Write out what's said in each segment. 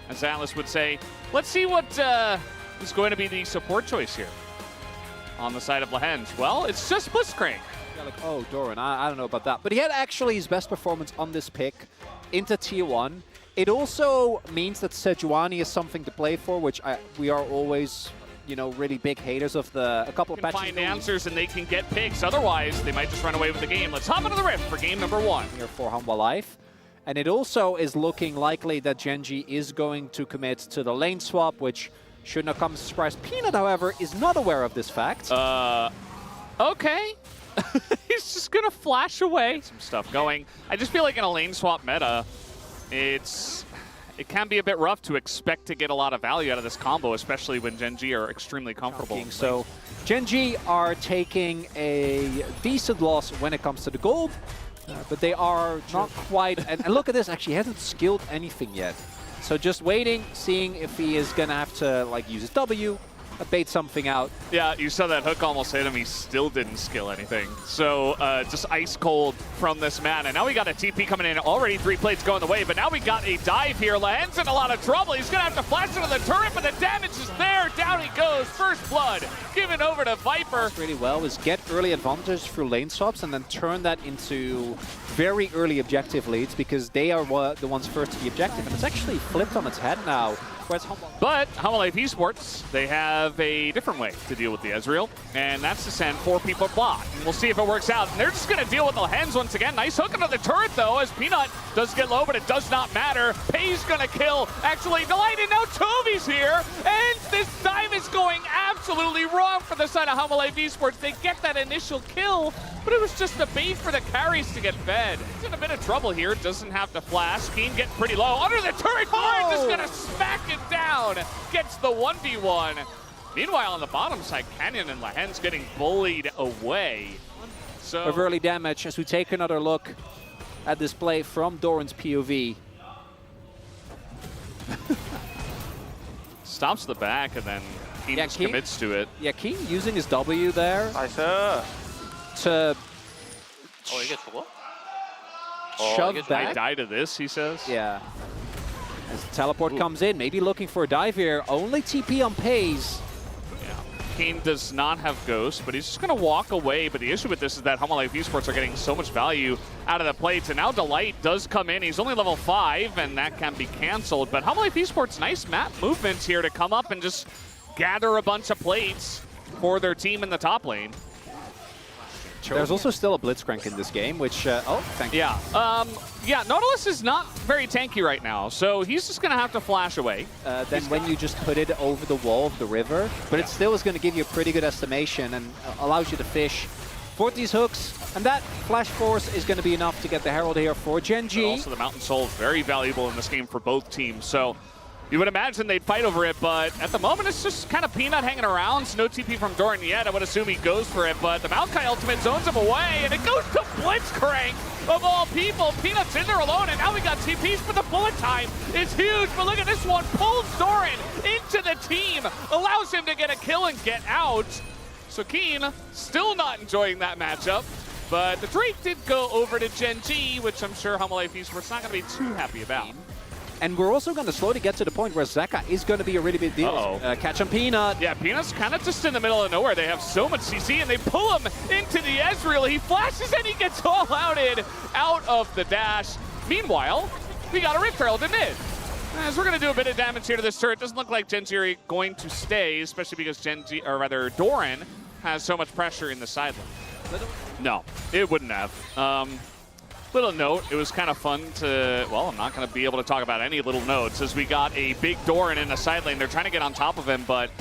as Atlas would say. Let's see what is going to be the support choice here on the side of Lehenge. Well, it's just Blitzcrank. Yeah, like, oh, Doran, I don't know about that. But he had actually his best performance on this pick into Tier 1. It also means that Sejuani is something to play for, which we are always, you know, really big haters of a couple of patches. Find answers and they can get picks. Otherwise, they might just run away with the game. Let's hop into the Rift for game number 1. Here for Hanwha Life. And it also is looking likely that Genji is going to commit to the lane swap, which should not come as a surprise. Peanut, however, is not aware of this fact. Okay. He's just going to flash away. Some stuff going. I just feel like in a lane swap meta, it can be a bit rough to expect to get a lot of value out of this combo, especially when Genji are extremely comfortable. So Genji are taking a decent loss when it comes to the gold, but they are not quite. And look at this, actually, he hasn't skilled anything yet. So just waiting, seeing if he is going to have to like use his W, bait something out. Yeah, you saw that hook almost hit him. He still didn't skill anything. So just ice cold from this man. And now we got a TP coming in. Already 3 plates going the way, but now we got a dive here. Lehen's in a lot of trouble. He's going to have to flash into the turret, but the damage is there. Down he goes. First blood given over to Viper. Really well is get early advantage through lane swaps and then turn that into very early objective leads, because they are the ones first to the objective. And it's actually flipped on its head now. But Hanwha Life Esports, they have a different way to deal with the Ezreal, and that's to send 4 people bot. And we'll see if it works out. And they're just going to deal with the Lehenge once again. Nice hook into the turret, though, as Peanut does get low, but it does not matter. Pay's going to kill. Actually, Delight, and now Toby's here. And this dive is going absolutely wrong for the side of Hanwha Life Esports. They get that initial kill, but it was just a bait for the carries to get fed. He's in a bit of trouble here. Doesn't have to flash. Keen getting pretty low. Under the turret, Woori just going to smack it down. Gets the 1v1. Meanwhile, on the bottom side, Canyon and Lehen's getting bullied away. So of early damage as we take another look at this play from Doran's POV. Stops the back and then Keen just commits to it. Yeah, Keen using his W there. 나이스. To 이게 죽어? shove 이게 back. I die to this, he says. Yeah. As the teleport comes in, maybe looking for a dive here. Only TP on Pays. Yeah. Keen does not have Ghost, but he's just going to walk away. But the issue with this is that Hanwha Life Esports are getting so much value out of the plates. And now Delight does come in. He's only level 5, and that can be canceled. But Hanwha Life Esports, nice map movements here to come up and just gather a bunch of plates for their team in the top lane. There's also still a Blitzcrank in this game, which, oh, thank you. Yeah, yeah, Nautilus is not very tanky right now, so he's just going to have to flash away. Then when you just put it over the wall of the river, but it still is going to give you a pretty good estimation and allows you to fish for these hooks. And that flash force is going to be enough to get the Herald here for Genji. But also the Mountain Soul is very valuable in this game for both teams, so you would imagine they'd fight over it, but at the moment it's just kind of Peanut hanging around. So no TP from Doran yet. I would assume he goes for it, but the Maokai ultimate zones him away, and it goes to Blitzcrank of all people. Peanut's in there alone, and now we got TPs, but the bullet time is huge. But look at this one, pulls Doran into the team, allows him to get a kill and get out. So Keen still not enjoying that matchup, but the Drake did go over to Genji, which I'm sure Hanwha Life Esports not going to be too happy about. And we're also going to slowly get to the point where Zeka is going to be a really big deal. Catch on Peanut. Yeah, Peanut's kind of just in the middle of nowhere. They have so much CC, and they pull him into the Ezreal. He flashes, and he gets all outed out of the dash. Meanwhile, we got a Rift Herald in mid. As we're going to do a bit of damage here to this turret, doesn't look like Genji are going to stay, especially because Genji, or rather Doran, has so much pressure in the side lane. No, it wouldn't have. Little note, it was kind of fun to, well, I'm not going to be able to talk about any little notes as we got a big Doran in the side lane. They're trying to get on top of him, but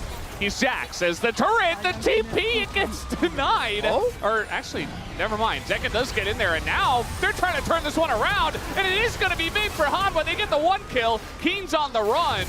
he's Jax as the turret, the TP, it gets denied. Oh? Or actually, never mind. Zeka does get in there, and now they're trying to turn this one around, and it is going to be big for Hanwha. They get the 1 kill. Keen's on the run,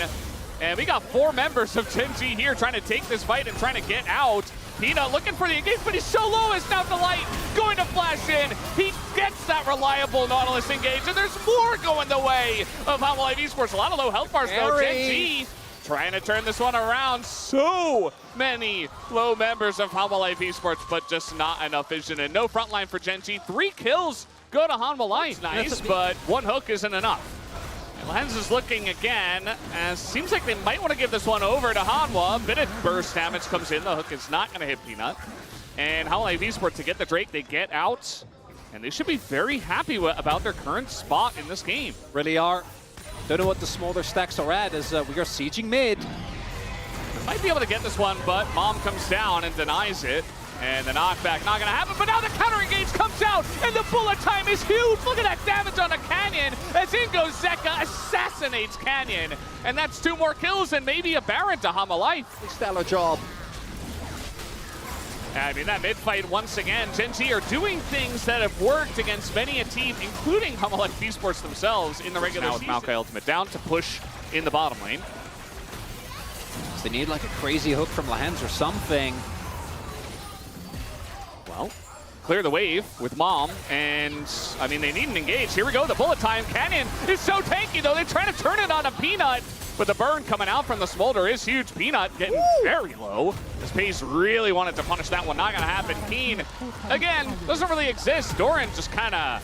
and we got 4 members of Genji here trying to take this fight and trying to get out. Peanut looking for the engage, but he's so low as now Delight going to flash in. He gets that reliable Nautilus engage, and there's more going the way of Hanwha Life Esports. A lot of low health bars though. Genji trying to turn this one around. So many low members of Hanwha Life Esports, but just not enough vision and no frontline for Genji. 3 kills go to Hanwha Life. Nice, but 1 hook isn't enough. Lens is looking again, as seems like they might want to give this one over to Hanwha. Bit of burst damage comes in. The hook is not going to hit Peanut. And HLE Esports, to get the Drake, they get out. And they should be very happy about their current spot in this game. Really are. Don't know what the smaller stacks are at, as we are sieging mid. Might be able to get this one, but Mom comes down and denies it. And the knockback not going to happen, but now the counter engage comes out, and the bullet time is huge. Look at that damage on the Canyon, as in goes Zeka, assassinates Canyon. And that's 2 more kills and maybe a Baron to HLE. Stellar job. I mean, that mid-fight, once again, Gen G are doing things that have worked against many a team, including HLE Esports themselves in the regular season. Now with Maokai Ultimate down to push in the bottom lane. So they need like a crazy hook from Lehens or something. Well, clear the wave with Mom, and I mean, they need an engage. Here we go, the bullet time. Canyon is so tanky, though. They're trying to turn it on a Peanut, but the burn coming out from the smolder is huge. Peanut getting very low. This Pace really wanted to punish that one. Not going to happen. Keen, again, doesn't really exist. Doran just kind of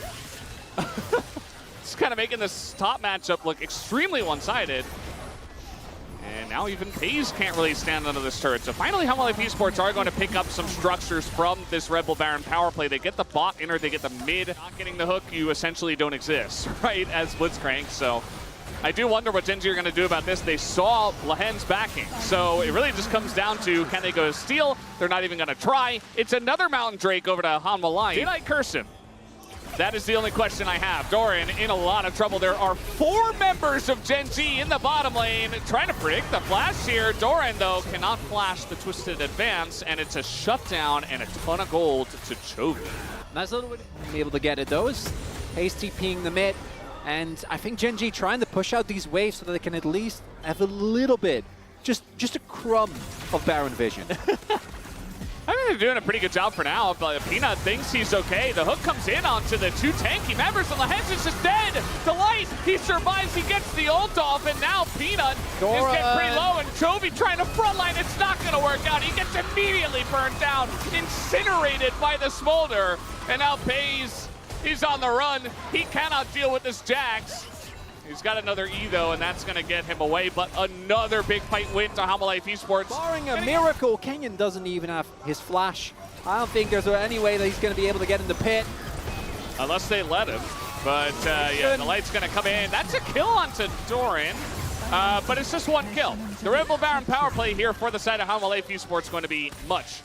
making this top matchup look extremely one-sided. And now even FaZe can't really stand under this turret. So finally, HLE Esports are going to pick up some structures from this Red Bull Baron power play. They get the bot inner, they get the mid. Not getting the hook, you essentially don't exist, right, as Blitzcrank. So I do wonder what Gen G are going to do about this. They saw Lehens backing. So it really just comes down to, can they go steal? They're not even going to try. It's another Mountain Drake over to HLE. Did I curse him? That is the only question I have. Doran in a lot of trouble. There are 4 members of Gen G in the bottom lane trying to predict the flash here. Doran, though, cannot flash the twisted advance, and it's a shutdown and a ton of gold to Chovy. Nice little bit. Be able to get it, though. Hasty TPing the mid. And I think Gen G trying to push out these waves so that they can at least have a little bit, just a crumb of Baron vision. I think they're doing a pretty good job for now, but Peanut thinks he's okay. The hook comes in onto the 2 tanky members, and Lehens is just dead. Delight, he survives, he gets the ult off, and now Peanut is getting pretty low, and Chovy trying to frontline. It's not going to work out. He gets immediately burned down, incinerated by the smolder, and now FaZe, he's on the run. He cannot deal with this Jax. He's got another E, though, and that's going to get him away, but another big fight win to HLE Esports. Barring a miracle, Kenyon doesn't even have his flash. I don't think there's any way that he's going to be able to get in the pit. Unless they let him. But, yeah, the light's going to come in. That's a kill onto Doran, but it's just 1 kill. The Red Bull Baron power play here for the side of HLE Esports going to be much,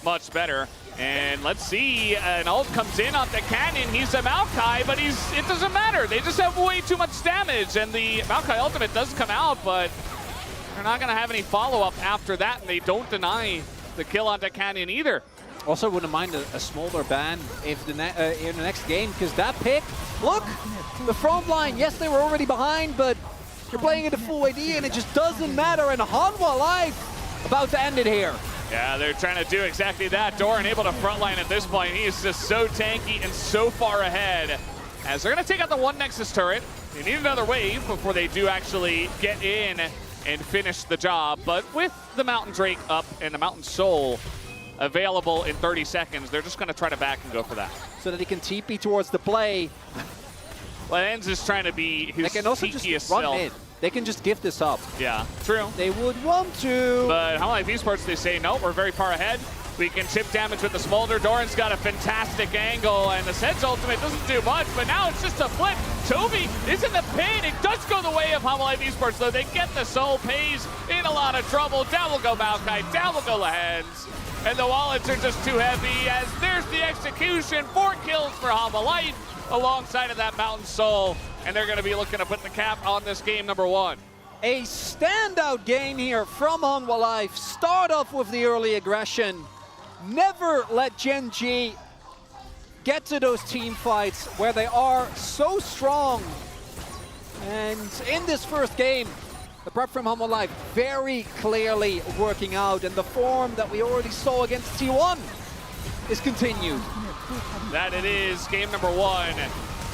much better. And let's see, an ult comes in on the Canyon. He's a Maokai, but it doesn't matter. They just have way too much damage, and the Maokai ultimate does come out, but they're not going to have any follow-up after that, and they don't deny the kill on the Canyon either. Also, wouldn't mind a smolder ban if in the next game, because that pick, look, the front line, yes, they were already behind, but you're playing it at full AD, and it just doesn't matter, and HLE about to end it here. Yeah, they're trying to do exactly that. Doran able to frontline at this point. He is just so tanky and so far ahead. As they're going to take out the 1 Nexus turret. They need another wave before they do actually get in and finish the job. But with the Mountain Drake up and the Mountain Soul available in 30 seconds, they're just going to try to back and go for that. So that he can TP towards the play. Lens is trying to be his they can also just self. run in. They can just give this up. Yeah, true. They would want to. But HLE Esports, they say, no, we're very far ahead. We can chip damage with the smolder. Doran's got a fantastic angle, and the Sed's ultimate doesn't do much, but now it's just a flip. Chovy is in the pit. It does go the way of HLE Esports, though. They get the soul. FaZe in a lot of trouble. Down will go Maokai. Down will go Lehens. And the wallets are just too heavy, as there's the execution. 4 kills for HLE alongside of that Mountain Soul. And they're going to be looking to put the cap on this game number 1. A standout game here from HLE. Start off with the early aggression. Never let Gen G get to those team fights where they are so strong. And in this first game, the prep from HLE very clearly working out. And the form that we already saw against T1 is continued. That it is, game number 1.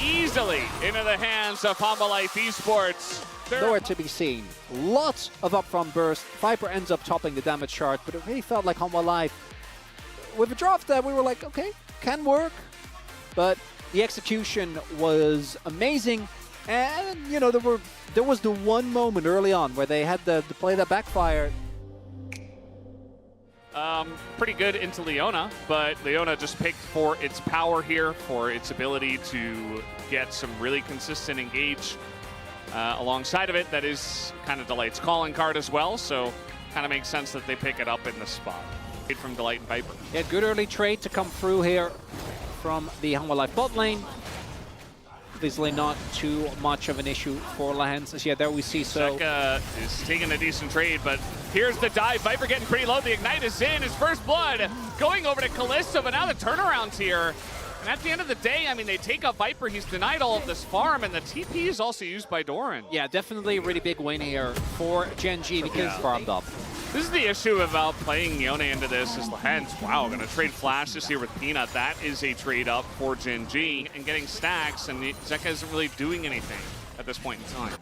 Easily into the hands of HLE Esports. Nowhere to be seen. Lots of upfront burst. Viper ends up topping the damage chart, but it really felt like HLE, with a draft that we were like, okay, can work. But the execution was amazing. And, you know, there was the one moment early on where they had the play that backfired. Pretty good into Leona, but Leona just picked for its power here, for its ability to get some really consistent engage alongside of it. That is kind of Delight's calling card as well, so kind of makes sense that they pick it up in the spot. From Delight and Viper. Yeah, good early trade to come through here from the Hanwha Life bot lane. Obviously not too much of an issue for Lahens. As yeah, there we see so. Seja is taking a decent trade, but here's the dive. Viper getting pretty low. The Ignite is in. His first blood going over to Callisto, but now the turnaround's here. And at the end of the day, I mean, they take out Viper. He's denied all of this farm, and the TP is also used by Doran. Yeah, definitely a really big win here for Gen G because farmed up. This is the issue about playing Yone into this is Lahens. Wow, gonna trade flashes here with Peanut. That is a trade up for Gen G and getting stacks, and Zeka isn't really doing anything at this point in time.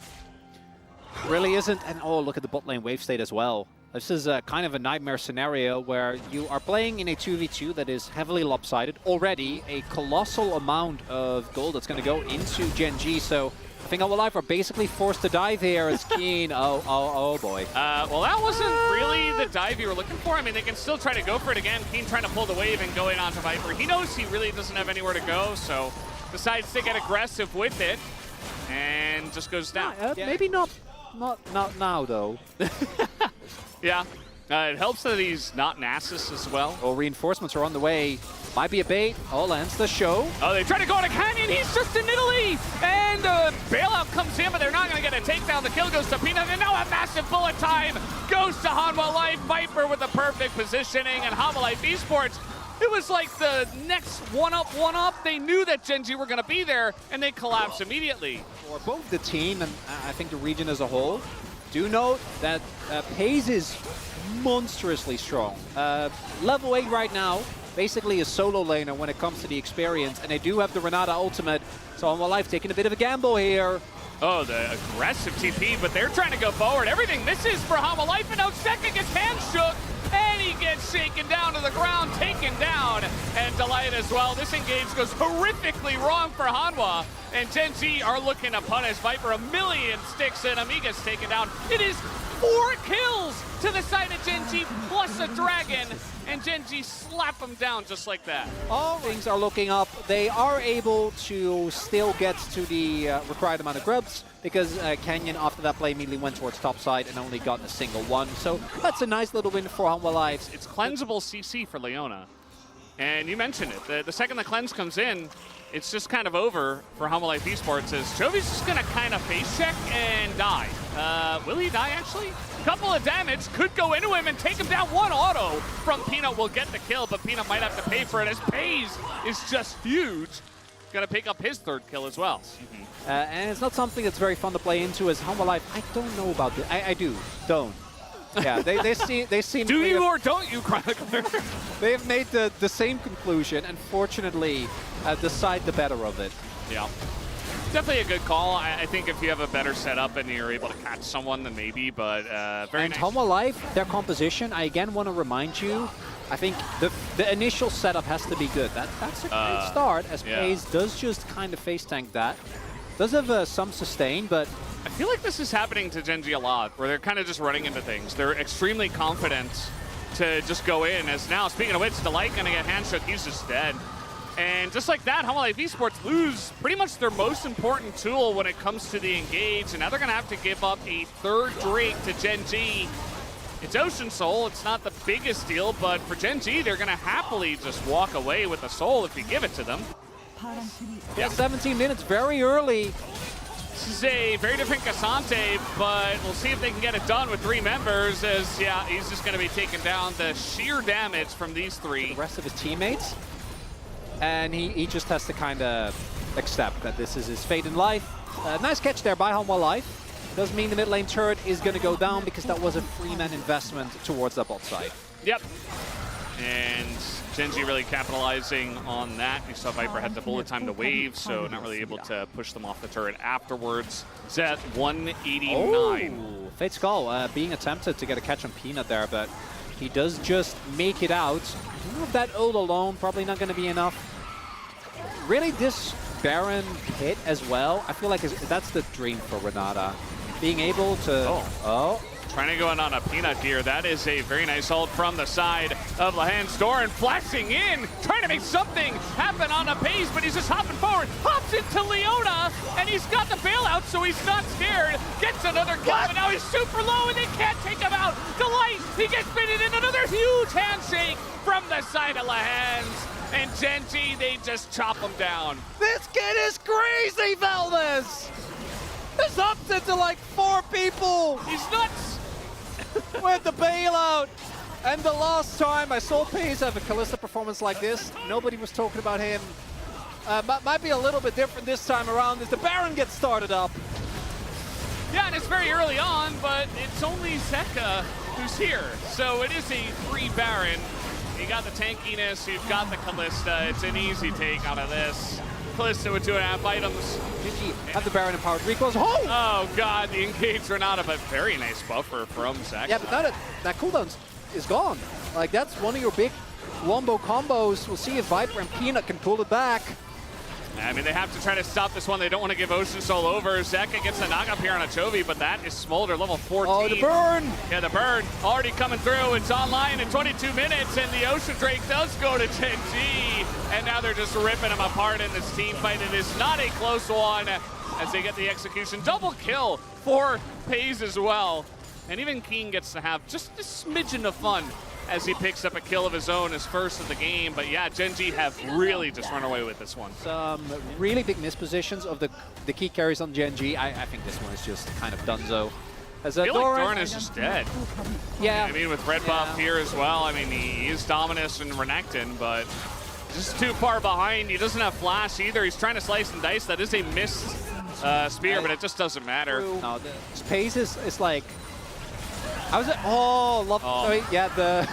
Really isn't, and oh, look at the bot lane wave state as well. This is kind of a nightmare scenario where you are playing in a 2v2 that is heavily lopsided. Already a colossal amount of gold that's going to go into Gen G, so I think Hanwha Life are basically forced to dive here as Keen. Oh boy. Well, that wasn't really the dive you were looking for. I mean, they can still try to go for it again. Keen trying to pull the wave and going on to Viper. He knows he really doesn't have anywhere to go, so decides to get aggressive with it and just goes down. Yeah. Maybe not now, though. Yeah. It helps that he's not Nasus as well. Oh, reinforcements are on the way. Might be a bait. Oh, lands the show. Oh, they try to go on a canyon. He's just in Italy. And bailout comes in, but they're not going to get a takedown. The kill goes to Peanut. And now a massive bullet time goes to Hanwha Life. Viper with the perfect positioning. And Hanwha Life Esports, it was like the next one up. They knew that Gen G were going to be there, and they collapsed immediately. For both the team and I think the region as a whole, do note that Paze is monstrously strong. Level 8 right now, basically a solo laner when it comes to the experience, and they do have the Renata ultimate, so Hanwha Life taking a bit of a gamble here. Oh, the aggressive TP, but they're trying to go forward. Everything misses for Hanwha Life, and now Seja gets hand shook, and he gets shaken down to the ground, taken down, and Delight as well. This engage goes horrifically wrong for Hanwha, and Gen G are looking to punish Viper. A million sticks in, Amiga's taken down. It is 4 kills to the side of Gen G plus a dragon, and Gen G slap them down just like that. All things are looking up. They are able to still get to the required amount of grubs because Canyon after that play immediately went towards top side and only got a single one. So that's a nice little win for Hanwha Life. It's cleansable CC for Leona. And you mentioned it. The second the cleanse comes in, it's just kind of over for Hanwha Life Esports as Jovi's just going to kind of face check and die. Will he die, actually? Couple of damage could go into him and take him down. One auto from Peanut will get the kill, but Peanut might have to pay for it as Paze is just huge. Going to pick up his 3rd kill as well. And it's not something that's very fun to play into as Hanwha Life. I don't know about this. I do. Don't. Yeah, they seem. Do you or don't you, Chronicler? They've made the same conclusion, and fortunately, decide the better of it. Yeah. Definitely a good call. I think if you have a better setup and you're able to catch someone, then maybe, but very nice. Hanwha Life, their composition, I again want to remind you, I think the initial setup has to be good. That's a great start, as Paze does just kind of face tank that. Does have some sustain, but I feel like this is happening to Gen G a lot, where they're kind of just running into things. They're extremely confident to just go in, as now, speaking of which, Delight gonna get handshook, he's just dead. And just like that, Hanwha Life Esports lose pretty much their most important tool when it comes to the engage, and now they're gonna have to give up a 3rd Drake to Gen G. It's Ocean Soul, it's not the biggest deal, but for Gen G, they're gonna happily just walk away with the soul if you give it to them. Yeah, 17 minutes, very early. This is a very different Cassante, but we'll see if they can get it done with 3 members, as, yeah, he's just going to be taking down the sheer damage from these 3. The rest of his teammates, and he just has to kind of accept that this is his fate in life. Nice catch there by Hanwha Life. Doesn't mean the mid lane turret is going to go down because that was a 3-man investment towards the bot side. Yep. And Gen G really capitalizing on that. You saw Viper had the bullet time to wave, so not really able to push them off the turret afterwards. It's at 189. Oh, Fate's Call being attempted to get a catch on Peanut there, but he does just make it out. That ult alone, probably not going to be enough. Really, this Baron hit as well, I feel like that's the dream for Renata. Being able to... Trying to go in on a peanut here. That is a very nice ult from the side of Lahan's door and flashing in, trying to make something happen on a pace, but he's just hopping forward, hops into Leona, and he's got the bailout, so he's not scared. Gets another kill, but now he's super low and they can't take him out. Delight, he gets baited in, another huge handshake from the side of Lahan's. And Genji, they just chop him down. This kid is crazy, Valdez! This upped it to like 4 people! He's nuts! With the bailout! And the last time I saw Pace have a Kalista performance like this, nobody was talking about him. Might be a little bit different this time around as the Baron gets started up. Yeah, and it's very early on, but it's only Seja who's here. So it is a free Baron. You got the tankiness, you've got the Kalista. It's an easy take out of this. Kalista with 2.5 items. Genji have the Baron empowered recoils. Oh god, the engage Renata, but very nice buffer from Seja. Yeah, but now that cooldown is gone. Like, that's one of your big wombo combos. We'll see if Viper and Peanut can pull it back. I mean, they have to try to stop this one. They don't want to give Ocean Soul over. Zeka gets the knock up here on a Chovy, but that is Smolder, level 14. Oh, the burn! Yeah, the burn already coming through. It's online in 22 minutes, and the Ocean Drake does go to Genji. And now they're just ripping him apart in this team fight. It is not a close one as they get the execution. Double kill for Pays as well. And even King gets to have just a smidgen of fun as he picks up a kill of his own, his first of the game. But yeah, Genji have really just run away with this one. Some really big mispositions of the key carries on Genji. I think this one is just kind of donezo. As I feel like Doran is just dead. Yeah. I mean, with red buff here as well, I mean, he is Dominus and Renekton, but just too far behind. He doesn't have flash either. He's trying to slice and dice. That is a missed spear, but it just doesn't matter. No, the space is like... How's it? Oh, love. Oh. Wait, yeah, the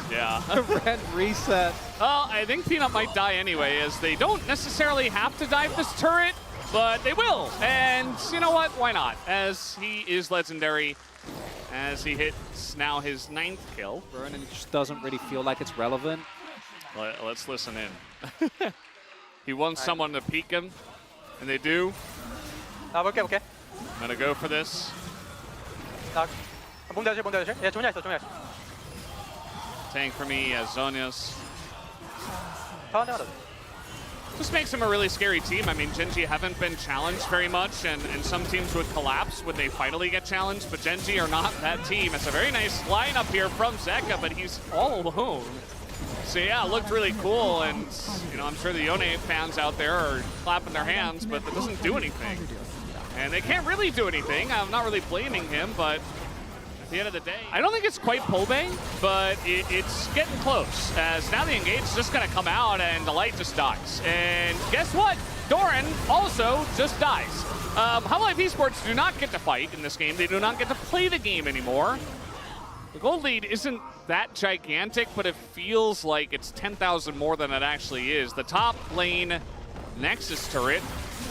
red reset. Well, I think Peanut might die anyway, as they don't necessarily have to dive this turret, but they will. And you know what? Why not? As he is legendary, as he hits now his 9th kill. Vernon just doesn't really feel like it's relevant. Let's listen in. He wants someone to peek him, and they do. Okay. I'm gonna go for this. 뭔지 알지? 예, 종이 있어. Tank for me as Zonius. 다 This makes him a really scary team. I mean, Genji haven't been challenged very much, and some teams would collapse when they finally get challenged, but Genji are not that team. It's a very nice lineup here from Zeka, but he's all alone. So yeah, it looked really cool, and you know, I'm sure the Yone fans out there are clapping their hands, but that doesn't do anything. And they can't really do anything. I'm not really blaming him, but at the end of the day, I don't think it's quite Pobe, but it's getting close, as now the engage is just going to come out and the light just dies. And guess what? Doran also just dies. Half-Life Esports do not get to fight in this game. They do not get to play the game anymore. The gold lead isn't that gigantic, but it feels like it's 10,000 more than it actually is. The top lane Nexus turret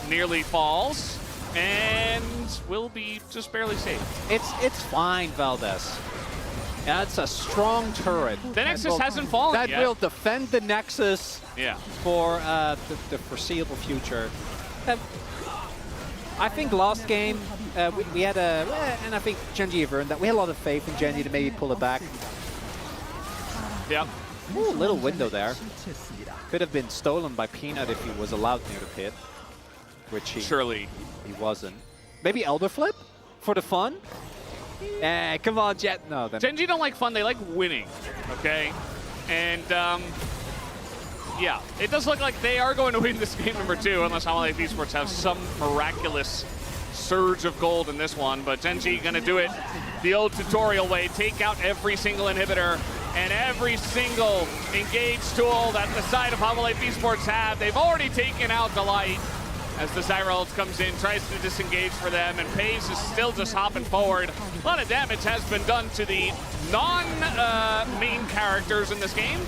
nearly falls and will be just barely safe. It's fine, Valdez. That's a strong turret. The Nexus hasn't fallen that yet. That will defend the Nexus for the foreseeable future. I think last game we had and I think Genji have earned that. We had a lot of faith in Genji to maybe pull it back. Yep. Ooh, little window there. Could have been stolen by Peanut if he was allowed near the pit, which he wasn't. Maybe Elder Flip for the fun? Come on, Jet. No, then. Genji don't like fun, they like winning, okay? And yeah, it does look like they are going to win this game number 2, unless Half-Life Esports have some miraculous surge of gold in this one. But Genji gonna do it the old tutorial way, take out every single inhibitor and every single engage tool that the side of Half-Life Esports have. They've already taken out Delight as the Zyra ult comes in, tries to disengage for them, and Pace is still just hopping forward. A lot of damage has been done to the non-main characters in this game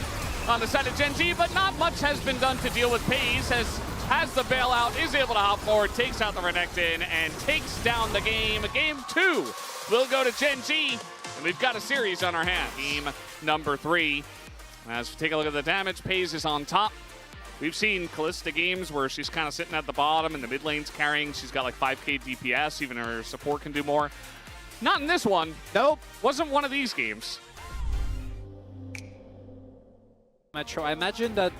on the side of Genji, but not much has been done to deal with Pace as the bailout is able to hop forward, takes out the Renekton, and takes down the game. Game 2 will go to Genji, and we've got a series on our hands. Game number 3. As we take a look at the damage, Pace is on top. We've seen Kalista games where she's kind of sitting at the bottom and the mid lane's carrying. She's got like 5k DPS, even her support can do more. Not in this one. Nope. Wasn't one of these games. Metro, I imagine that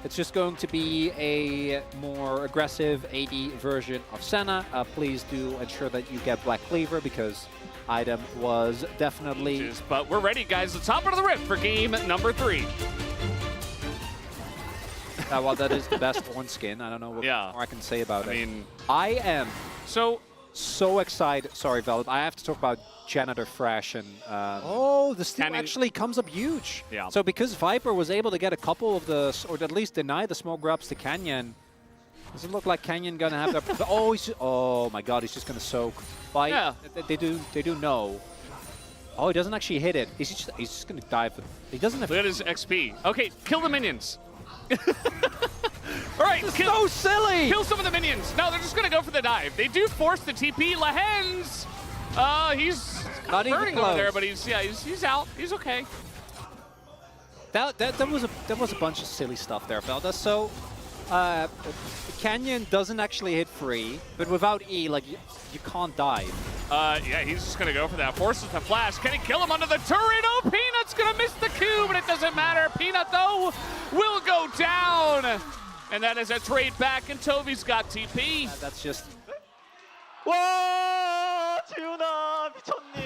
it's just going to be a more aggressive AD version of Senna. Please do ensure that you get Black Cleaver because item was definitely... But we're ready, guys. Let's hop into the rift for game number 3. Well, that is the best Ornn skin. I don't know what more I can say about it. I mean... I am so excited. Sorry, Velvet. I have to talk about Janitor Fresh and... oh, the steal actually comes up huge. Yeah. So because Viper was able to get a couple of the... or at least deny the small grabs to Canyon, does it look like Canyon going to have that... oh, oh my god, he's just going to soak. But yeah. They do know. Oh, he doesn't actually hit it. He's just going to dive. He doesn't have... Look at his XP. Okay, kill the minions. All right, so silly! Kill some of the minions. No, they're just going to go for the dive. They do force the TP. Lehens, he's not burning even over close. there, but he's out. He's okay. That was a bunch of silly stuff there, Velda. So Canyon doesn't actually hit free, but without E, like you can't dive. Yeah, he's just gonna go for that. Forces the flash. Can he kill him under the turret? Oh, Peanut's gonna miss the Q, but it doesn't matter. Peanut though will go down, and that is a trade back. And Toby's got TP. That's just. 와 지훈아 미쳤니?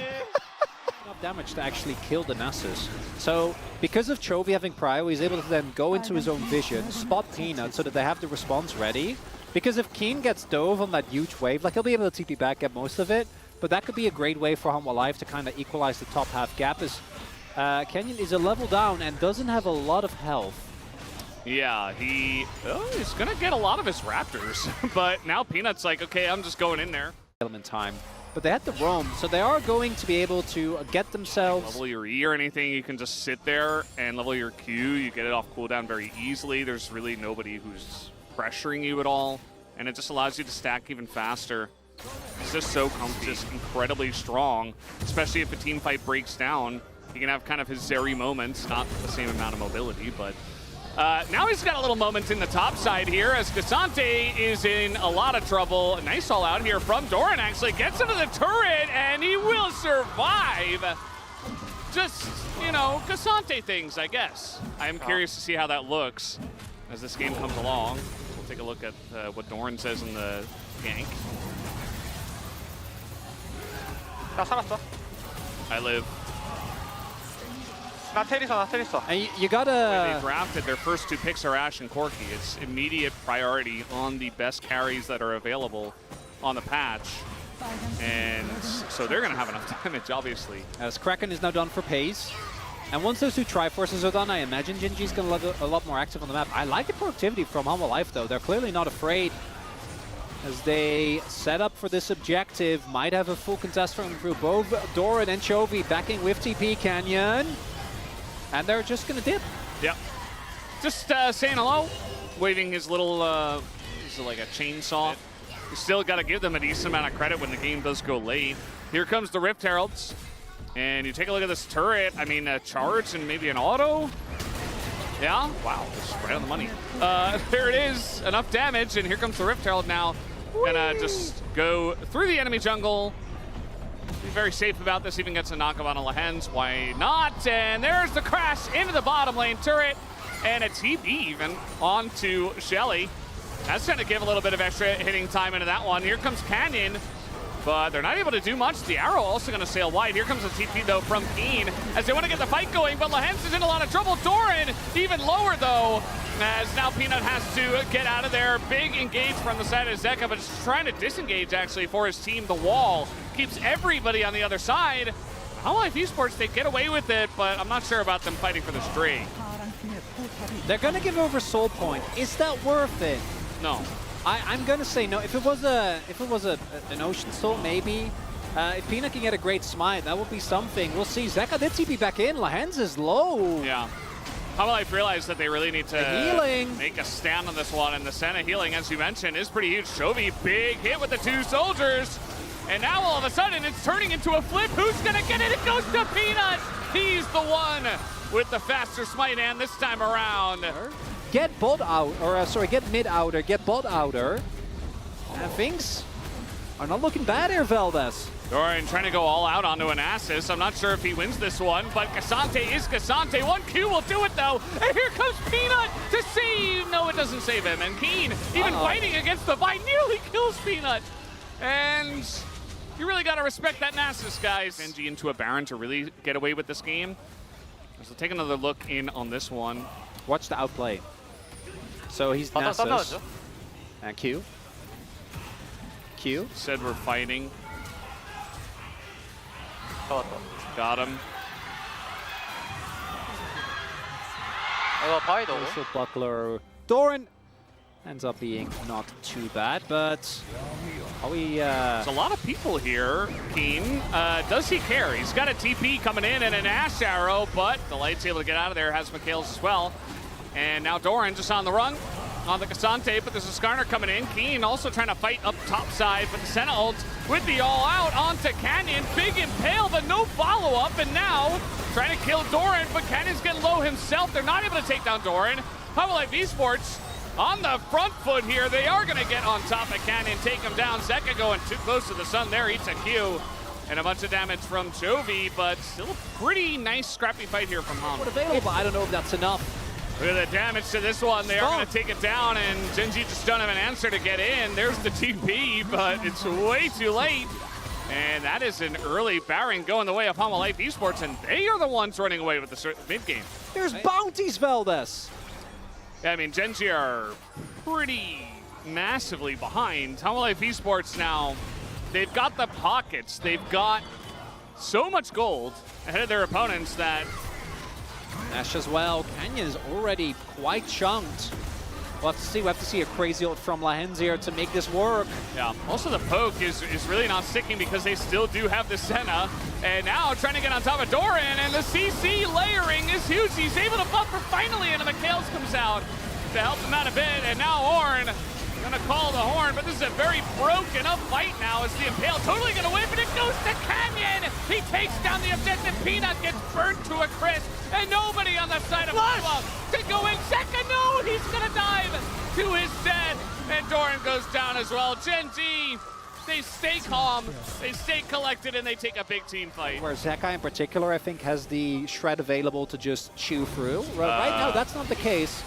Enough damage to actually kill the Nasus. So because of Chovy having prio, he's able to then go into his own vision, spot Peanut so that they have the response ready. Because if Keen gets dove on that huge wave, like he'll be able to TP back, get most of it, but that could be a great way for Hanwha Life to kind of equalize the top half gap as Kenyon is a level down and doesn't have a lot of health. Yeah, he's gonna get a lot of his Raptors, but now Peanut's like, okay, I'm just going in there. Element time. But they had the roam, so they are going to be able to get themselves... Level your E or anything, you can just sit there and level your Q. You get it off cooldown very easily. There's really nobody who's pressuring you at all, and it just allows you to stack even faster. It's just so comfy, just incredibly strong, especially if a team fight breaks down. He can have kind of his Zeri moments, not the same amount of mobility, but now he's got a little moment in the top side here as Cassante is in a lot of trouble. A nice all out here from Doran, actually gets into the turret and he will survive. Just, you know, Cassante things, I guess. I am curious to see how that looks as this game comes along. We'll take a look at what Doran says in the gank. 나 살았어. I live. 나 테리서. And you gotta... They drafted their first 2 picks are Ashe and Corki. It's immediate priority on the best carries that are available on the patch. And so they're gonna have enough damage, obviously. As Kraken is now done for Pace. And once those 2 Triforces are done, I imagine Gingy's gonna look a lot more active on the map. I like the productivity from Hanwha Life though. They're clearly not afraid as they set up for this objective. Might have a full contest from through both Doran and Chovy backing with TP Canyon. And they're just gonna dip. Yep. Just saying hello, waving his little, like a chainsaw. You still got to give them a decent amount of credit when the game does go late. Here comes the Rift Heralds. And you take a look at this turret. I mean, a charge and maybe an auto. Yeah, wow, just right on the money. There it is, enough damage, and here comes the Rift Herald now. Gonna just go through the enemy jungle. Be very safe about this, even gets a knockup on a Lehens, why not? And there's the crash into the bottom lane turret, and a TP even onto Shelly. That's gonna give a little bit of extra hitting time into that one. Here comes Canyon, but they're not able to do much. The arrow also gonna sail wide. Here comes a TP though from Keen as they wanna get the fight going, but Lehens is in a lot of trouble. Doran even lower though, as now Peanut has to get out of there. Big engage from the side of Zeka, but just trying to disengage actually for his team. The wall keeps everybody on the other side. Hanwha Life Esports, they get away with it, but I'm not sure about them fighting for the Drake. They're gonna give over Soul Point. Is that worth it? No. I'm gonna say no. If it was an Ocean Soul, maybe. If Peanut can get a great smite, that would be something. We'll see. Zeka did TP back in. Lehens is low. Yeah. Hanwha Life realized that they really need to make a stand on this one, and the Senna healing, as you mentioned, is pretty huge. Chovy, big hit with the 2 soldiers, and now all of a sudden it's turning into a flip. Who's gonna get it? It goes to Peanut. He's the one with the faster smite, and this time around, get bot out, or sorry, get mid outer, get bot outer. And things are not looking bad here, Valdez. Doran trying to go all out onto an Asus. I'm not sure if he wins this one, but Cassante is Cassante. 1Q will do it though. And here comes Peanut to save. No, it doesn't save him. And Keen, even fighting against the fight, nearly kills Peanut. And you really got to respect that Nasus, guys. Genji into a Baron to really get away with this game. So take another look in on this one. Watch the outplay. So he's Nasus. And Q. Q. Said we're fighting. Got him. Also buckler. Doran ends up being not too bad, but are we... There's a lot of people here, Keen. Does he care? He's got a TP coming in and an Ash Arrow, but the Light's able to get out of there, has Mikhail's as well. And now Doran just on the run on the Cassante, but there's a Skarner coming in. Keen also trying to fight up top side, but the Senna ult with the all-out onto Canyon. Big impale, but no follow-up, and now trying to kill Doran, but Canyon's getting low himself. They're not able to take down Doran. Life Esports on the front foot here. They are going to get on top of Canyon, take him down. Zeka going too close to the sun there, eats a Q. And a bunch of damage from Jovi, but still a pretty nice scrappy fight here from Han. Available, I don't know if that's enough. Look at the damage to this one. They are going to take it down, and Genji just don't have an answer to get in. There's the TP, but it's way too late. And that is an early Baron going the way of Life Esports, and they are the ones running away with the mid-game. There's bounties, Valdez. Yeah, I mean, Genji are pretty massively behind. Life Esports now, they've got the pockets. They've got so much gold ahead of their opponents that... Nash as well. Canyon is already quite chunked. We'll have to see. We have to see a crazy ult from Lahens here to make this work. Yeah. Also, the poke is really not sticking because they still do have the Senna. And now trying to get on top of Doran, and the CC layering is huge. He's able to buffer finally, and the Mikhails comes out to help him out a bit. And now Ornn gonna call the horn, but this is a very broken up fight now as the Impale totally gonna win, but it goes to Canyon. He takes down the objective. Peanut gets burnt to a crisp, and nobody on the side of Club to go in second. No, he's gonna dive to his death, and Doran goes down as well. Genji, they stay calm, they stay collected, and they take a big team fight. Where Zeka in particular, I think, has the shred available to just chew through. Right now, that's not the case.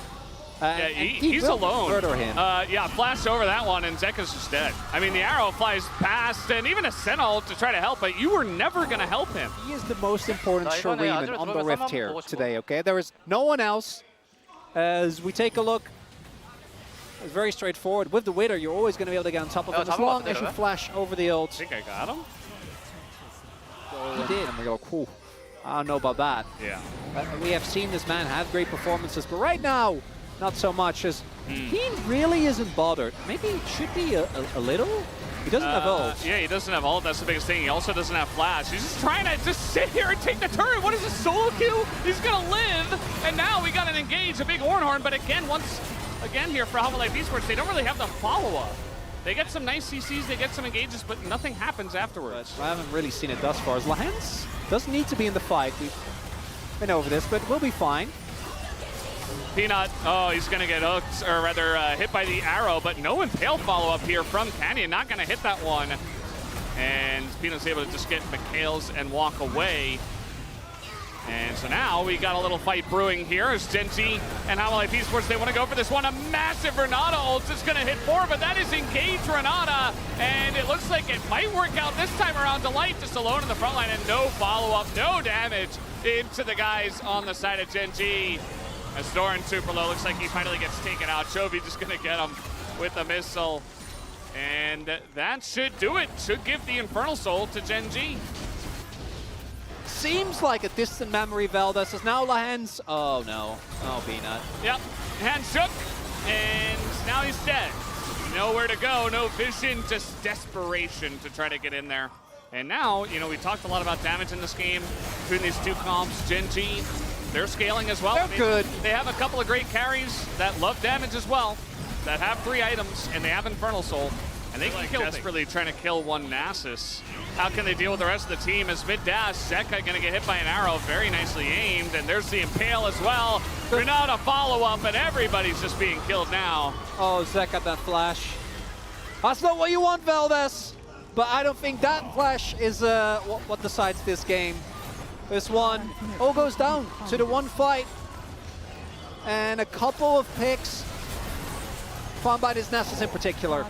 Yeah, he's alone. Murder him. Yeah, flash over that one, and Zeka's just dead. I mean, the arrow flies past, and even a Sentinel to try to help, but you were never going to help him. He is the most important Shuriman on the Rift here today, okay? There is no one else. As we take a look, it's very straightforward. With the Wither, you're always going to be able to get on top of him as long as you flash over the ult. I think I got him. He did. And we go, cool. I don't know about that. Yeah. We have seen this man have great performances, but right now, not so much, as he really isn't bothered. Maybe it should be a little. He doesn't have ult. Yeah, he doesn't have ult. That's the biggest thing. He also doesn't have flash. He's just trying to just sit here and take the turret. What is this, solo queue? He's going to live. And now we got an engage, a big Ornhorn. But again, once again here for Life Esports, they don't really have the follow-up. They get some nice CCs, they get some engages, but nothing happens afterwards. But I haven't really seen it thus far. As Lahens doesn't need to be in the fight. We've been over this, but we'll be fine. Peanut, oh, he's going to get hooked, or rather hit by the arrow, but no Impale follow-up here from Canyon. Not going to hit that one. And Peanut's able to just get Mikhails and walk away. And so now we got a little fight brewing here as Genji and Life Esports, they want to go for this one. A massive Renata ult is going to hit 4, but that is engaged Renata. And it looks like it might work out this time around. Delight just alone in the front line and no follow-up, no damage into the guys on the side of Genji. As Doran super low, looks like he finally gets taken out. Chovy just gonna get him with a missile. And that should do it. Should give the Infernal Soul to Genji. Seems like a distant memory, Valdez. Is now Lahens. Oh no. Oh, Peanut. Yep. Hand shook. And now he's dead. Nowhere to go, no vision, just desperation to try to get in there. And now, you know, we talked a lot about damage in this game between these two comps. Genji, they're scaling as well. They're good. They have a couple of great carries that love damage as well, that have 3 items, and they have Infernal Soul. And they can desperately trying to kill one Nasus. How can they deal with the rest of the team as mid-dash? Zeka gonna get hit by an arrow, very nicely aimed, and there's the Impale as well. Renaud a follow-up, and everybody's just being killed now. Oh, Zek got that flash. That's not what you want, Valdez. But I don't think that flash is what decides this game. This one all goes down to the one fight. And a couple of picks found by this Nasus in particular.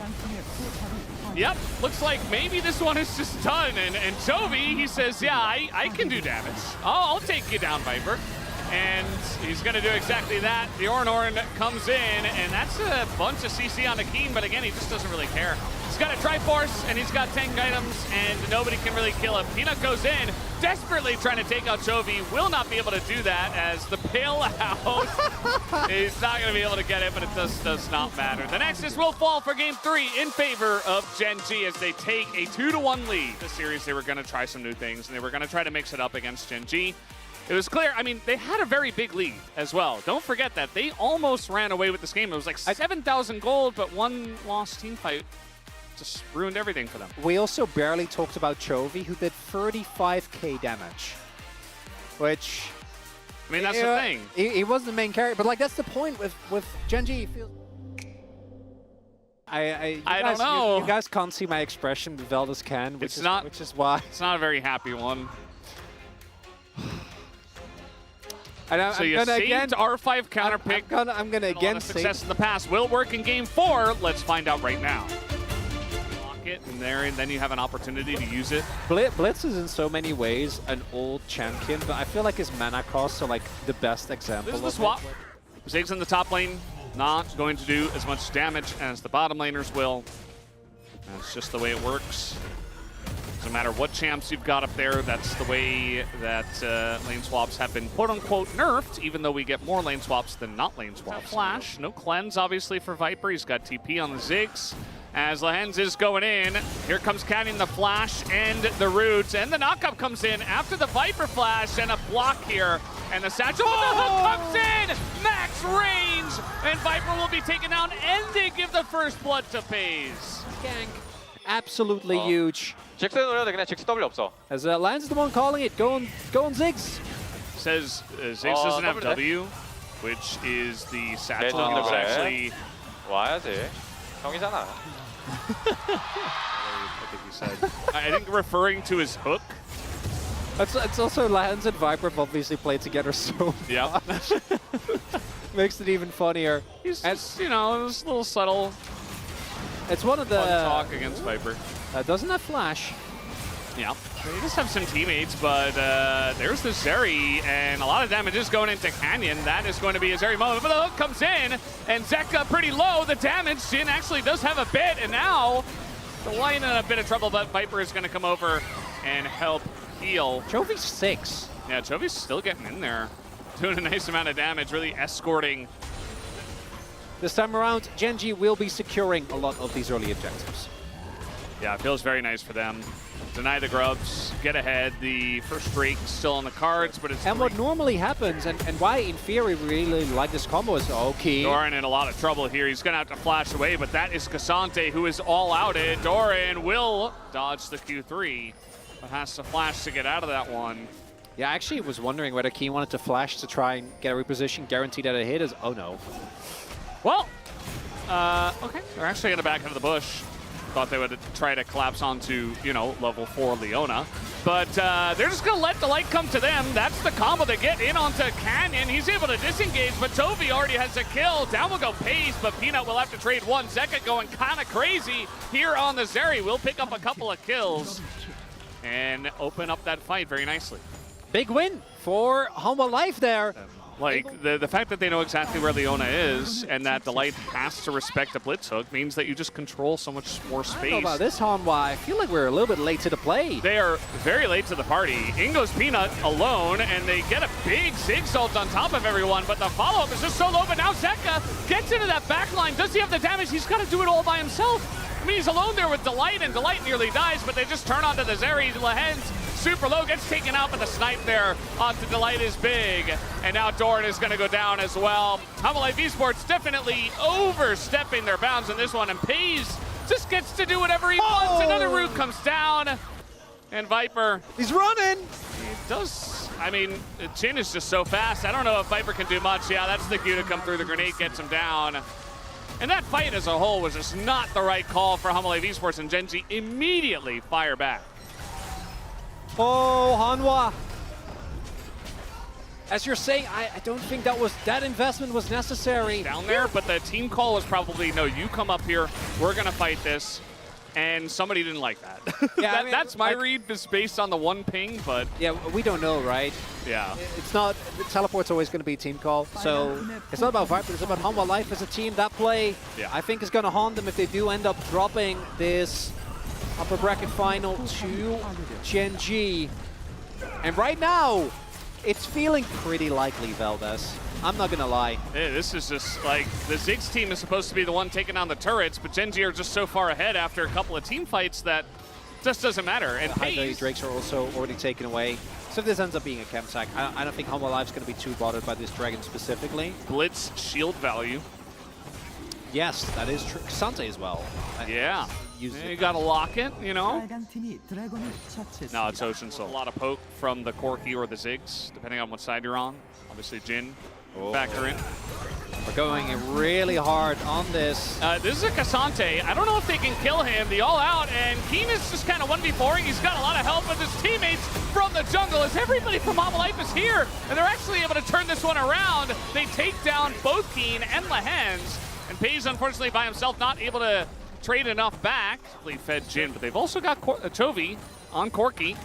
Yep, looks like maybe this one is just done. And Chovy, he says, yeah, I can do damage. I'll take you down, Viper. And he's going to do exactly that. The Orn comes in, and that's a bunch of CC on the Keen, but again, he just doesn't really care. He's got a Triforce, and he's got tank items, and nobody can really kill him. Peanut goes in, desperately trying to take out Chovy. Will not be able to do that, as the Pale House is not going to be able to get it, but it does not matter. The Nexus will fall for Game 3 in favor of Gen G as they take a 2-1 lead. This series, they were going to try some new things, and they were going to try to mix it up against Gen G. It was clear, I mean, they had a very big lead as well. Don't forget that. They almost ran away with this game. It was like 7,000 gold, but one lost team fight just ruined everything for them. We also barely talked about Chovy, who did 35k damage. Which... I mean, that's the thing. He wasn't the main character, but like that's the point with Gen G. I don't know. You guys can't see my expression, but Veldis can, which is why. It's not a very happy one. And so you saved R5 counter pick. I'm gonna again say success in the past will work in Game 4. Let's find out right now. Lock it in there, and then you have an opportunity to use it. Blitz is in so many ways an old champion, but I feel like his mana costs are like the best example. This is the swap. Ziggs in the top lane, not going to do as much damage as the bottom laners will. That's just the way it works. No matter what champs you've got up there, that's the way that lane swaps have been quote-unquote nerfed, even though we get more lane swaps than not lane swaps. Flash, no cleanse obviously for Viper. He's got TP on the Ziggs. As Lehens is going in, here comes Canyon, the flash and the roots, and the knockup comes in after the Viper flash and a block here. And the satchel with the hook comes in! Max range! And Viper will be taken down, and they give the first blood to FaZe. Gank. Absolutely huge. 직스 노려도 돼. 그냥 직스 W 없어. As Lan's the one calling it, go on Ziggs. Says Ziggs doesn't have W, which is the satchel. He was actually... 와야지. 형이잖아. I think he said. I think referring to his hook. It's also Lance and Viper have obviously played together so yeah. Makes it even funnier. He's just, you know, this little subtle. It's one of the fun talk against Viper. Doesn't have flash. Yeah, he does have some teammates, but there's the Zeri, and a lot of damage is going into Canyon. That is going to be a Zeri moment, but the hook comes in, and Zeka pretty low. The damage, Jin actually does have a bit, and now the line in a bit of trouble, but Viper is going to come over and help heal. Chovy's 6. Yeah, Chovy's still getting in there, doing a nice amount of damage, really escorting. This time around, Gen G will be securing a lot of these early objectives. Yeah, it feels very nice for them. Deny the grubs, get ahead. The first break is still on the cards, but it's... And what normally happens, and why in theory we really like this combo is, okay. Doran in a lot of trouble here. He's going to have to flash away, but that is Cassante who is all outed. Doran will dodge the Q3, but has to flash to get out of that one. Yeah, I actually was wondering whether Keen wanted to flash to try and get a reposition, guaranteed that a hit is... Oh no. Well, okay. They're actually going to back into the bush. Thought they would try to collapse onto, you know, level 4 Leona. But they're just going to let the light come to them. That's the combo they get in onto Canyon. He's able to disengage, but Toby already has a kill. Down will go Pace, but Peanut will have to trade one. Zeka going kind of crazy here on the Zeri. Will pick up a couple of kills and open up that fight very nicely. Big win for Humble Life there. Like, the fact that they know exactly where Leona is and that the light has to respect the blitz hook means that you just control so much more space. I don't know about this, Hanwha. I feel like we're a little bit late to the play. They are very late to the party. Ingo's Peanut alone, and they get a big Zig Salt on top of everyone, but the follow-up is just so low, but now Zeka gets into that back line. Does he have the damage? He's got to do it all by himself. I mean, he's alone there with Delight, and Delight nearly dies, but they just turn onto the Zeri. Lehens super low, gets taken out, but the snipe there onto Delight is big. And now Doran is going to go down as well. Humble Life Esports definitely overstepping their bounds in this one, and FaZe just gets to do whatever he wants. Another root comes down. And Viper, He's running! he does, I mean, Jin is just so fast. I don't know if Viper can do much. Yeah, that's the cue to come through. The grenade gets him down. And that fight as a whole was just not the right call for Humble Esports, and Gen G immediately fire back. Oh, Hanwha. As you're saying, I don't think that investment was necessary. Down there, but the team call was probably, no, you come up here, we're going to fight this. And somebody didn't like that. Yeah, I mean, that's my like, read, is based on the one ping, but yeah, we don't know, right? yeah. It's not, the teleport's always going to be a team call. So it's not about Viper, it's about Hanwha Life as a team. That play, Yeah. I think, is going to haunt them if they do end up dropping this upper bracket final to Gen G. And right now, it's feeling pretty likely, Valdez. I'm not going to lie. Hey, this is just like, the Ziggs team is supposed to be the one taking down the turrets, but Gen G are just so far ahead after a couple of team fights that just doesn't matter. And High value Pace, Drakes are also already taken away. So if this ends up being a chem sack, I don't think Hanwha Life's going to be too bothered by this dragon specifically. Blitz shield value. Yes, that is true. Sante as well. Yeah. Use You it. gotta lock it, you know? 빨간팀이 드래곤을 처치했습니다. No, it's Ocean Soul. A lot of poke from the Corki or the Ziggs, depending on what side you're on. Obviously, Jin factor in. We're going really hard on this. This is a Cassante. I don't know if they can kill him. The all out, and Keen is just kind of 1v4ing. He's got a lot of help with his teammates from the jungle as everybody from Mama Life is here. And they're actually able to turn this one around. They take down both Keen and Lahens. And Pays, unfortunately, by himself, not able to trade enough back. They fed Jin, but they've also got Chovy on Corki,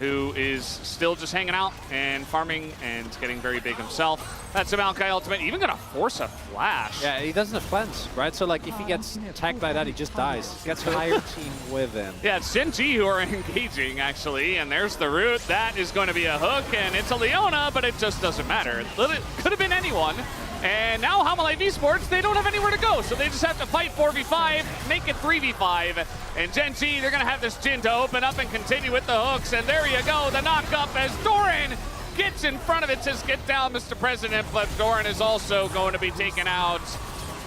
who is still just hanging out and farming and getting very big himself. That's a Maokai ultimate, even gonna force a flash. Yeah, he doesn't have cleanse, right? So like if he gets attacked by that, he just dies. Gets the entire team with him. Yeah, it's Gen G who are engaging, actually, and there's the root. That is going to be a hook, and it's a Leona, but it just doesn't matter. It could have been anyone. And now Humble Esports, they don't have anywhere to go, so they just have to fight 4v5, make it 3v5. And Gen G, they're going to have this Jin to open up and continue with the hooks. And there you go, the knock-up as Doran gets in front of it, says, get down, Mr. President, but Doran is also going to be taken out.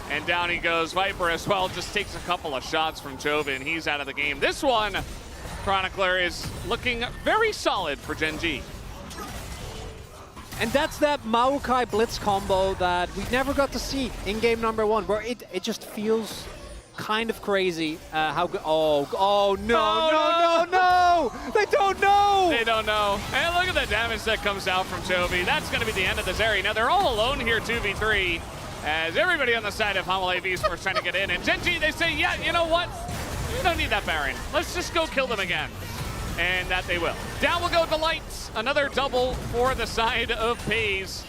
And down he goes. Viper as well just takes a couple of shots from Chovy, and he's out of the game. This one, Chronicler, is looking very solid for Gen G. And that's that Maokai Blitz combo that we never got to see in game number one, where it just feels kind of crazy how good. Oh, no. They don't know. They don't know. And look at the damage that comes out from Chovy. That's going to be the end of this area. Now they're all alone here, 2v3, as everybody on the side of Humble Esports trying to get in. And Gen G, they say, yeah, you know what? We don't need that Baron. Let's just go kill them again. And that they will. Down will go Delights. Another double for the side of Pays.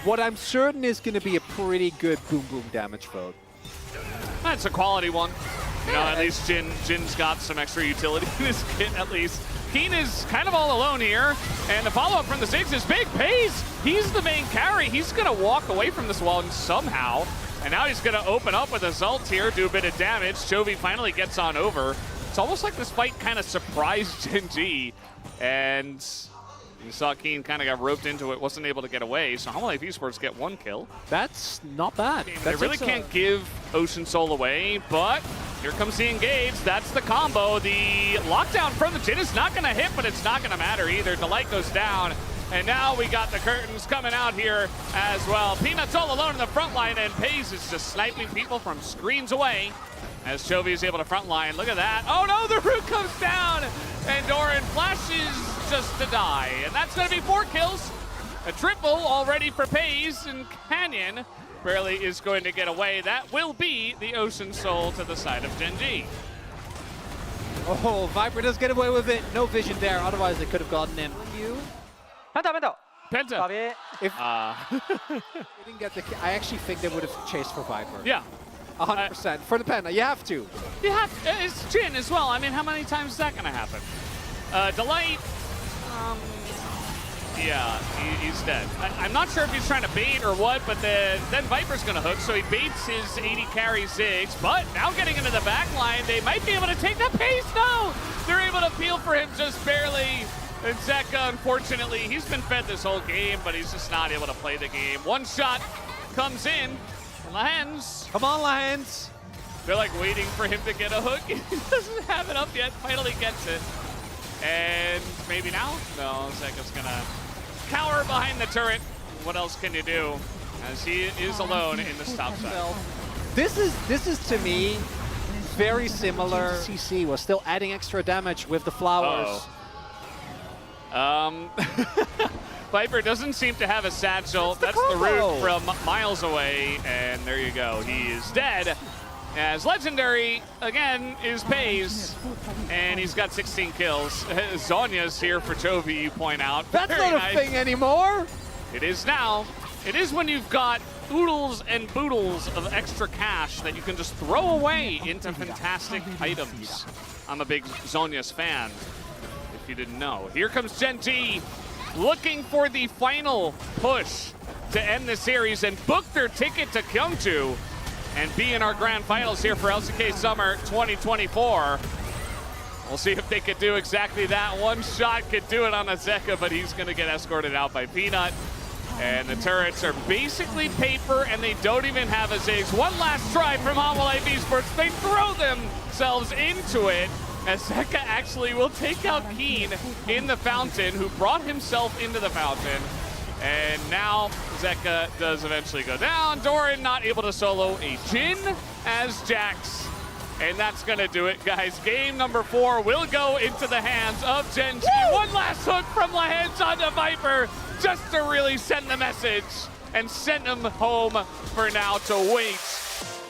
What I'm certain is going to be a pretty good boom damage vote. That's a quality one. You know, at least Jin's got some extra utility in his kit, at least. Keen is kind of all alone here, and the follow-up from the Ziggs is big. Pays, he's the main carry. He's going to walk away from this wall somehow, and now he's going to open up with a Zult here, do a bit of damage. Chovy finally gets on over. It's almost like this fight kind of surprised Gen G, and you saw Keen kind of got roped into it, wasn't able to get away, so Humble Esports get one kill. That's not bad. They really can't give Ocean Soul away, but here comes the engage. That's the combo. The lockdown from the Jin is not going to hit, but it's not going to matter either. Delight goes down, and now we got the curtains coming out here as well. Peanut's all alone in the front line, and Pays is just sniping people from screens away as Chovy is able to front line. Look at that. Oh no, the root comes down, and Doran flashes just to die. And that's going to be 4 kills. A triple already for Pays, and Canyon barely is going to get away. That will be the Ocean Soul to the side of Gen G. Oh, Viper does get away with it. No vision there. Otherwise, they could have gotten him. 펜타. Penta. 까비. If they didn't get the, I actually think they would have chased for Viper. Yeah. 100%. For the Penta, you have to. You have, it's Jin as well. I mean, how many times is that going to happen? Delight, yeah, he's dead. I'm not sure if he's trying to bait or what, but then Viper's going to hook, so he baits his 80 carry Ziggs, but now getting into the back line, they might be able to take that pace. No! They're able to peel for him just barely. And Zeka, unfortunately, he's been fed this whole game, but he's just not able to play the game. One shot comes in. Lahens. Come on, Lions. They're like waiting for him to get a hook. He doesn't have it up yet. Finally gets it. And maybe now? No, Seja's gonna cower behind the turret. What else can you do? As he is alone in the top side. This is to me very similar. CC was still adding extra damage with the flowers. Viper doesn't seem to have a satchel. That's the root from miles away, and there you go. He is dead. As Legendary, again, is Pays, and he's got 16 kills. Zonya's here for Chovy, you point out. That's Very not a thing anymore! It is now. It is when you've got oodles and boodles of extra cash that you can just throw away into fantastic items. I'm a big Zonya's fan, if you didn't know. Here comes Gen G, looking for the final push to end the series and book their ticket to Gyeongju and be in our grand finals here for LCK Summer 2024. We'll see if they could do exactly that. One shot could do it on Azeka, but he's going to get escorted out by Peanut. And the turrets are basically paper, and they don't even have a Ziggs. One last try from Life Esports. They throw themselves into it. Azeka actually will take out Keen in the fountain, who brought himself into the fountain. And now Zeka does eventually go down. Doran not able to solo a Jhin as Jax. And that's going to do it, guys. Game number 4 will go into the hands of Gen G. One last hook from Lahens onto Viper, just to really send the message and send him home for now to wait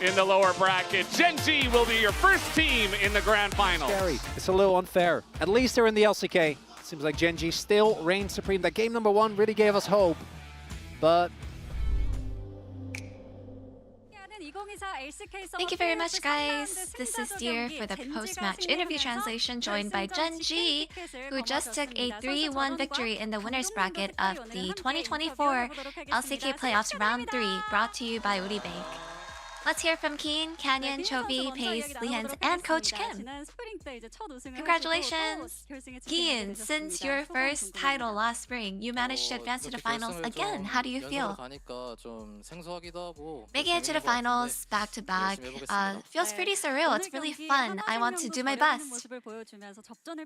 in the lower bracket. Gen G will be your first team in the grand final. It's a little unfair. At least they're in the LCK. Seems like Gen G still reigns supreme. That game number 1 really gave us hope, but... Thank you very much, guys. This is Dear for the post-match interview translation, joined by Gen G, who just took a 3-1 victory in the winners bracket of the 2024 LCK Playoffs Round 3, brought to you by Woori Bank. Let's hear from Keen, Canyon, Chovy, Pays, Lehens, and Coach Kim. Congratulations! Keen, since your first title last spring, you managed to advance to the finals again. How do you feel? Making it to the finals back-to-back feels pretty surreal. It's really fun. I want to do my best.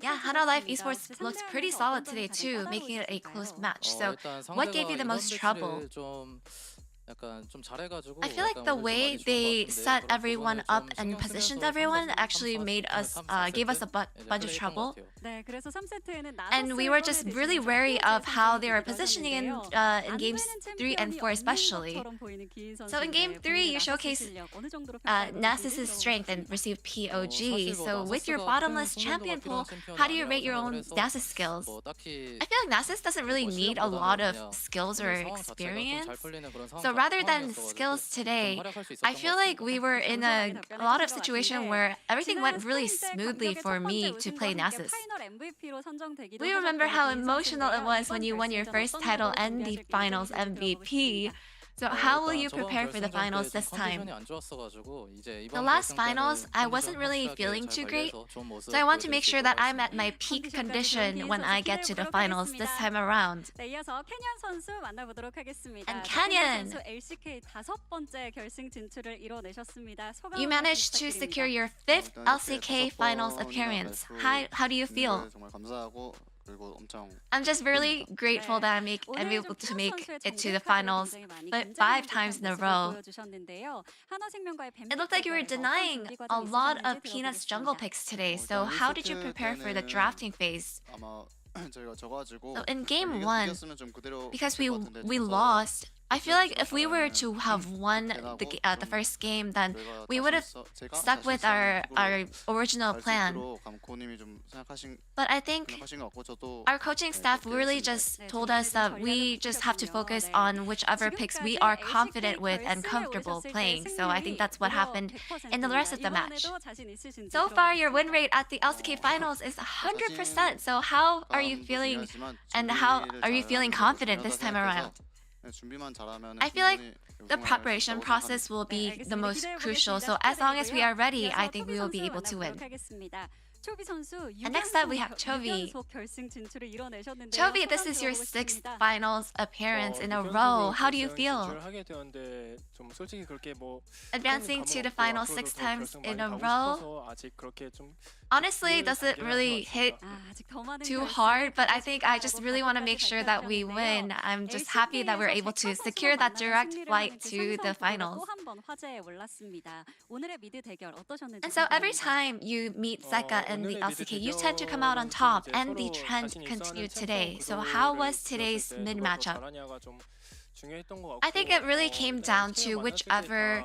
Yeah, Life Esports looks pretty solid today too, making it a close match. So what gave you the most trouble? I feel like the way they set everyone up and positioned everyone actually made us, gave us a bunch of trouble. And we were just really wary of how they were positioning in games 3 and 4 especially. So in game 3, you showcased Nasus's strength and received POG. So with your bottomless champion pool, how do you rate your own Nasus skills? I feel like Nasus doesn't really need a lot of skills or experience. So rather than skills today, I feel like we were in a lot of situation where everything went really smoothly for me to play Nasus. We remember how emotional it was when you won your first title and the finals MVP. So how will you prepare for the finals this time? The last finals, I wasn't really feeling too great, so I want to make sure that I'm at my peak condition when I get to the finals this time around. And Canyon! You managed to secure your 5th LCK finals appearance. How do you feel? I'm just really grateful that I'm able to make it to the finals 5 times in a row. It looked like you were denying a lot of Peanut's jungle picks today, so how did you prepare for the drafting phase? So in game 1, because we lost, I feel like if we were to have won the first game, then we would have stuck with our original plan. But I think our coaching staff really just told us that we just have to focus on whichever picks we are confident with and comfortable playing. So I think that's what happened in the rest of the match. So far, your win rate at the LCK Finals is 100%. So how are you feeling, and how are you feeling confident this time around? I feel like the preparation process will be the most crucial, so as long as we are ready, I think we will be able to win. And next up we have Chovy. Chovy, this is your 6th finals appearance in a row. How do you feel? Advancing to the final 6 times in a row. Honestly, doesn't really hit too hard, but I think I just really want to make sure that we win. I'm just happy that we're able to secure that direct flight to the finals. And so every time you meet Seja in the LCK, you tend to come out on top, and the trend continued today. So how was today's mid matchup? I think it really came down to whichever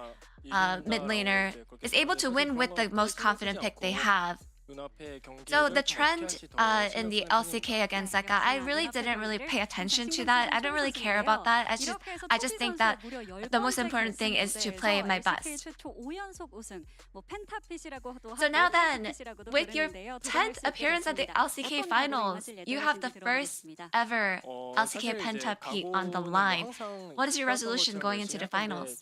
mid laner is able to win with the most confident pick they have. So the trend in the LCK against Seja, I really didn't pay attention to that. I don't really care about that. I just think that the most important thing is to play my best. So now then, with your 10th appearance at the LCK finals, you have the first ever LCK pentapeat on the line. What is your resolution going into the finals?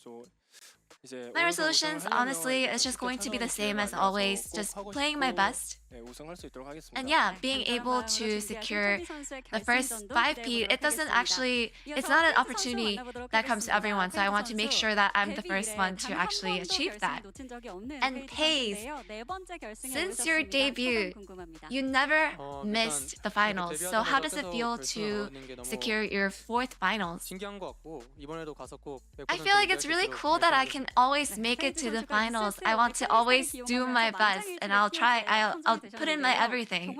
My resolutions, honestly, is just going to be the same as always, just playing my best. And yeah, being able to secure the first 5P, it's not an opportunity that comes to everyone, so I want to make sure that I'm the first one to actually achieve that. And Pace, since your debut, you never missed the finals, so how does it feel to secure your 4th finals? I feel like it's really cool that I can always make it to the finals. I want to always do my best, and I'll put in my everything.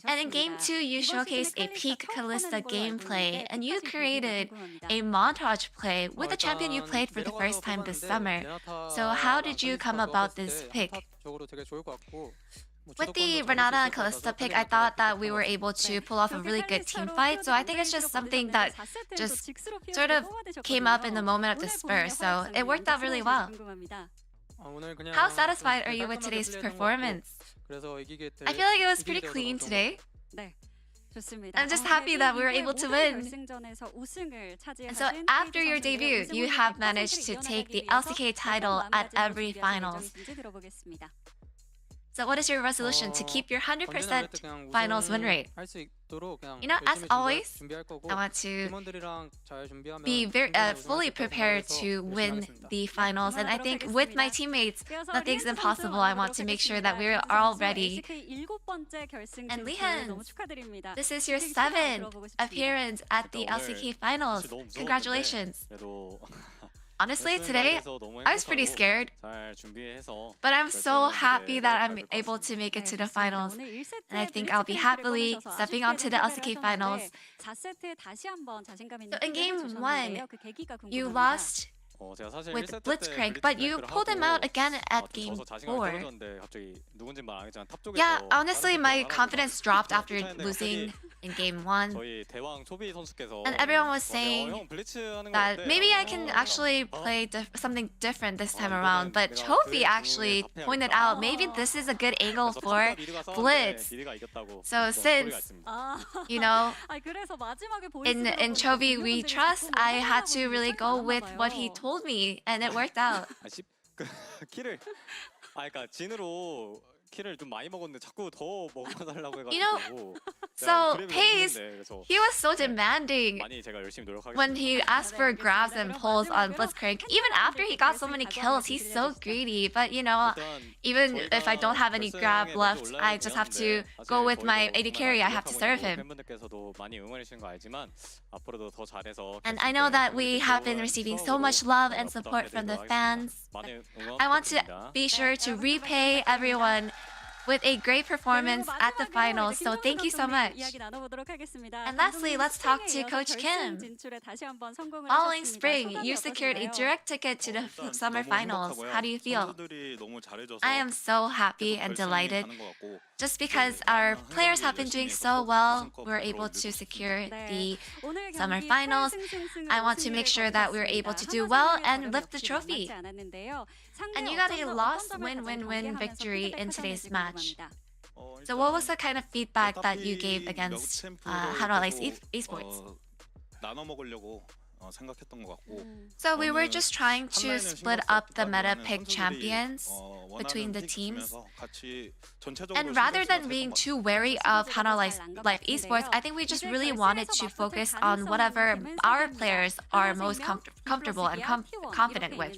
And in Game 2, you showcased a peak Kalista gameplay, and you created a montage play with a champion you played for the first time this summer. So how did you come about this pick? With the Renata and Kalista pick, I thought that we were able to pull off a really good team fight, so I think it's just something that just sort of came up in the moment of the spur, so it worked out really well. How satisfied are you with today's performance? I feel like it was pretty clean today. I'm just happy that we were able to win. And so after your debut, you have managed to take the LCK title at every finals. So what is your resolution to keep your 100% finals win rate? You know, as always, I want to be fully prepared to win the finals. And I think with my teammates, nothing's impossible. I want to make sure that we're all ready. And Lihan, this is your 7th appearance at the LCK finals. Congratulations. Honestly, today, I was pretty scared, but I'm so happy that I'm able to make it to the finals, and I think I'll be happily stepping onto the LCK finals. So in Game 1, you lost with Blitzcrank, but you pulled him out again at Game 4. Yeah, honestly, my confidence dropped after losing in Game 1. And everyone was saying that maybe I can actually play something different this time around, but Chovy actually pointed out maybe this is a good angle for Blitz. So since, you know, in Chovy we trust, I had to really go with what he told me, and it worked out. You know, so Pace, he was so demanding when he asked for grabs and pulls on Blitzcrank. Even after he got so many kills, he's so greedy. But you know, even if I don't have any grab left, I just have to go with my AD carry. I have to serve him. And I know that we have been receiving so much love and support from the fans. I want to be sure to repay everyone with a great performance at the finals, so thank you so much. And lastly, let's talk to Coach Kim. Following spring, you secured a direct ticket to the summer finals. How do you feel? I am so happy and delighted. Just because our players have been doing so well, we're able to secure the summer finals. I want to make sure that we're able to do well and lift the trophy. And you got a loss win-win-win victory in today's match. So what was the kind of feedback that you gave against Hanwha Esports? So we were just trying to split up the meta pick champions between the teams. And rather than being too wary of Hana Life Esports, I think we just really wanted to focus on whatever our players are most comfortable and confident with.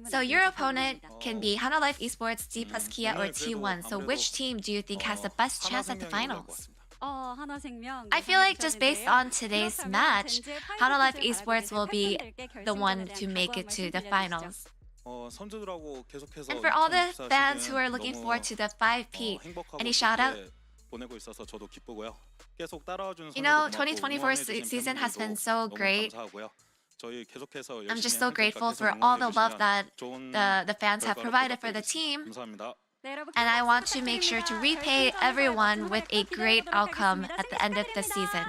So your opponent can be Hana Life Esports, D plus Kia, or T1. So which team do you think has the best chance at the finals? I feel like just based on today's match, Hana Life Esports will be the one to make it to the finals. And for all the fans who are looking forward to the 5P, any shout out? You know, 2024 season has been so great. I'm just so grateful for all the love that the fans have provided for the team. And I want to make sure to repay everyone with a great outcome at the end of the season.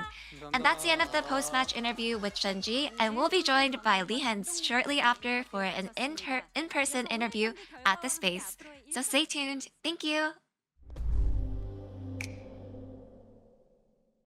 And that's the end of the post-match interview with Shenji, and we'll be joined by Lee Hens shortly after for an in-person interview at the space. So stay tuned. Thank you.